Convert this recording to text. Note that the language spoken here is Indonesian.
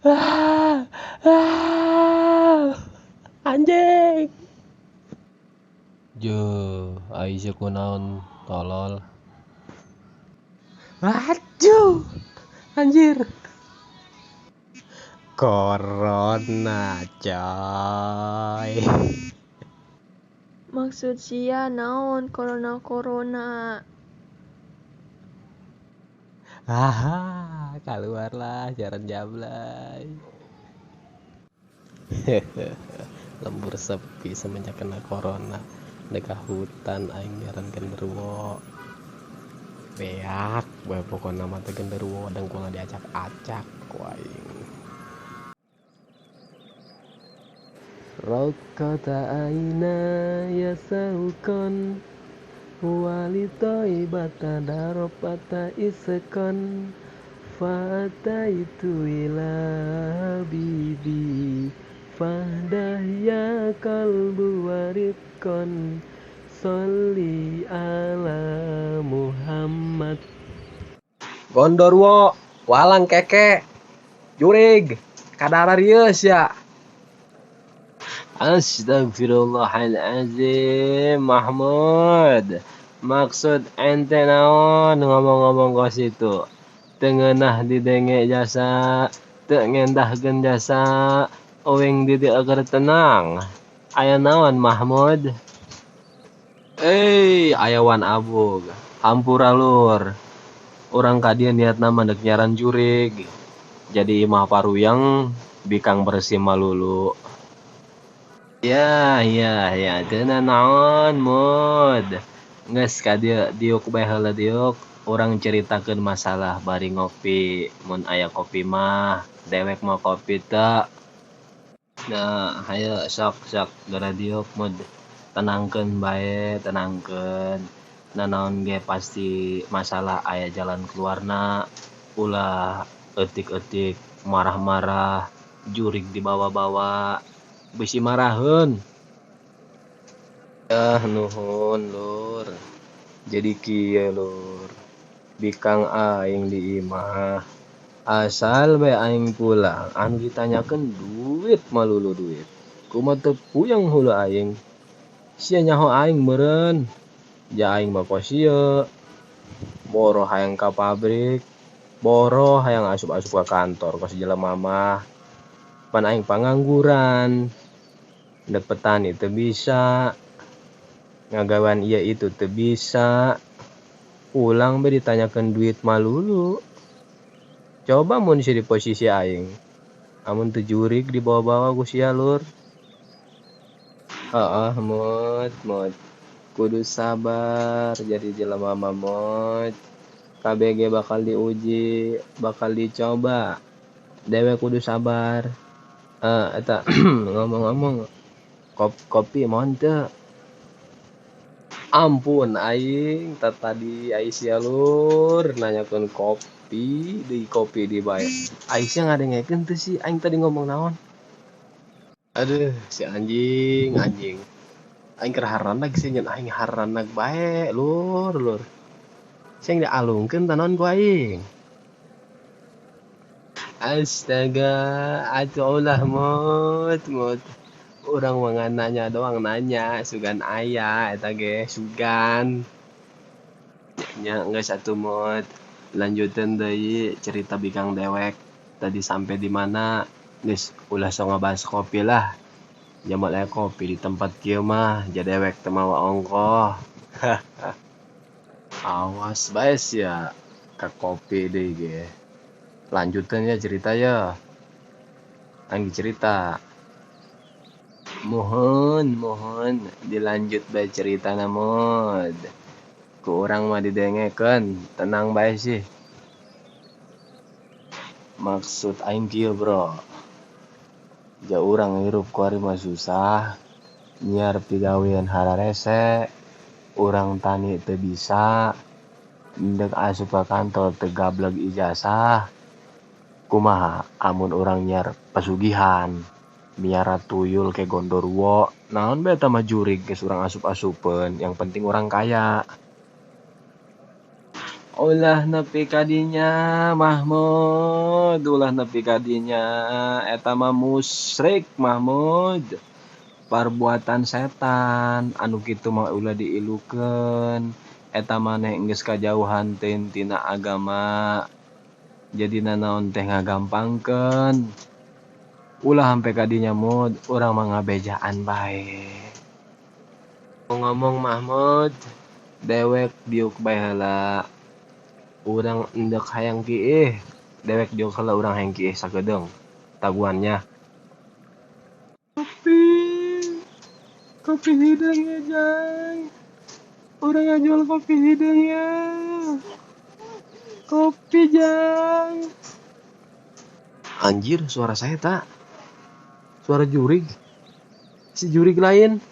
Ah, anjing. Jo, Aisyah kunaon tolol. Aduh, anjir. Corona, coy. Maksud sia naon corona. Keluarlah jaran jablay. Lembur sepi semenjak kena corona. Dekah hutan aing jaran genderuwo. Beak, bae pokona mah teh genderuwo dengkulna diacak-acak ku aing. Rokota aina ya saukon walitoi bata daropata isekon fata itu ila bibi fahdah ya kalbu warikon sholli ala Muhammad. Gondorwo walang keke jurig kadara rieus ya. Astagfirullahaladzim, Mahmud. Maksud ente naon ngomong-ngomong ke situ? Tengenah didenge jasa, teu ngendahkeun jasa, owing di dieu keur tenang. Aya naon, Mahmud? Ayawan abog hampura lur. Urang kadieu niatna mandek nyaran jurig. Jadi imah paruyang bikang bersih malulu. Ya, cenah naon, Mud. Geus ka diuk bae heula diuk. Urang ceritakeun masalah bari ngopi. Mun aya kopi mah, dewek mau kopi teu. Nah, hayu sok gara diuk, Mud. Tenangkeun bae, tenangkeun. Nanaon ge pasti masalah aya jalan keluarna. Ulah eutik-eutik, marah-marah, jurig dibawa-bawa. Bisi maraheun. Nuhun lur. Jadi kieu lur. Bikang aing di imah. Asal bae aing pulang, anu ditanyakeun duit malulu duit. Kumaha teu puyeng heula aing. Sia nyaho aing meureun. Ja aing mah kos ieu. Boro hayang ka pabrik, boro hayang asup-asup ka kantor kos jelema mah. Pan aing pangangguran. Da petani teu bisa. Ngagawan ieu itu teu bisa. Pulang be ditanyakeun duit malulu. Coba mun sia di posisi aing. Amun teu jurig dibawa-bawa ku sia lur. Mut. Kudu sabar jadi jelema mah mut. KBG bakal diuji, bakal dicoba. Dewe kudu sabar. Eta ngomong-ngomong kopi mohon teu. Ampun aing tadi Aisyah lur nanyakeun kopi, deui kopi dibae. Aisyah ngadengekeun teu sih aing tadi ngomong naon? Aduh, si anjing. Aing keur haranag sih nyen aing haranag bae lur. Sing dialungkeun tanaon ku aing. Astaga, atuh ulah mut. Urang mah nanya doang nanya, sugan aya eta ge sugan. Nya geus atuh mut. Lanjuteun deui cerita bikang dewek. Tadi sampai di mana? Geus ulah sok ngabahas kopi lah. Jamal aya kopi di tempat kieu mah, ja dewek teu mawa ongkoh. Awas bae sia ka kopi deui ge. Lanjuteun ya cerita ya. Aing cerita. Mohon dilanjut bae ceritana mud. Ku urang mah didengekeun, tenang bae sih. Maksud aing kieu, Bro. Ja urang hirup kuari mah susah. Nyiar pigawean hararese. Urang tani teu bisa. Ndek asup ka kantor teu gableg ijazah. Kumaha amun urang nyiar pesugihan. Miara tuyul ke gondorwo. Naon bae eta mah jurig geus urang asup-asupeun, yang penting urang kaya. Ulah nepi kadinya Mahmud, ulah nepi kadinya eta mah musyrik Mahmud. Perbuatan setan anu kitu mah ulah diilukeun. Eta maneh geus kajauhan teuing tina agama. Jadi naon teh ngagampangkeun. Ulah hampe kadinya Mud, urang mah ngabejaan bae. Ngomong Mahmud, dewek diuk bae heula. Urang endek hayang kieu. Dewek diuk heula urang hayang kieu sakedeung. Taguannya. Kopi hidung ya, Jang. Urang ngajual kopi hidung ya. Kopi, Jang. Anjir, suara saya tak. Suara jurig. Si jurig lain.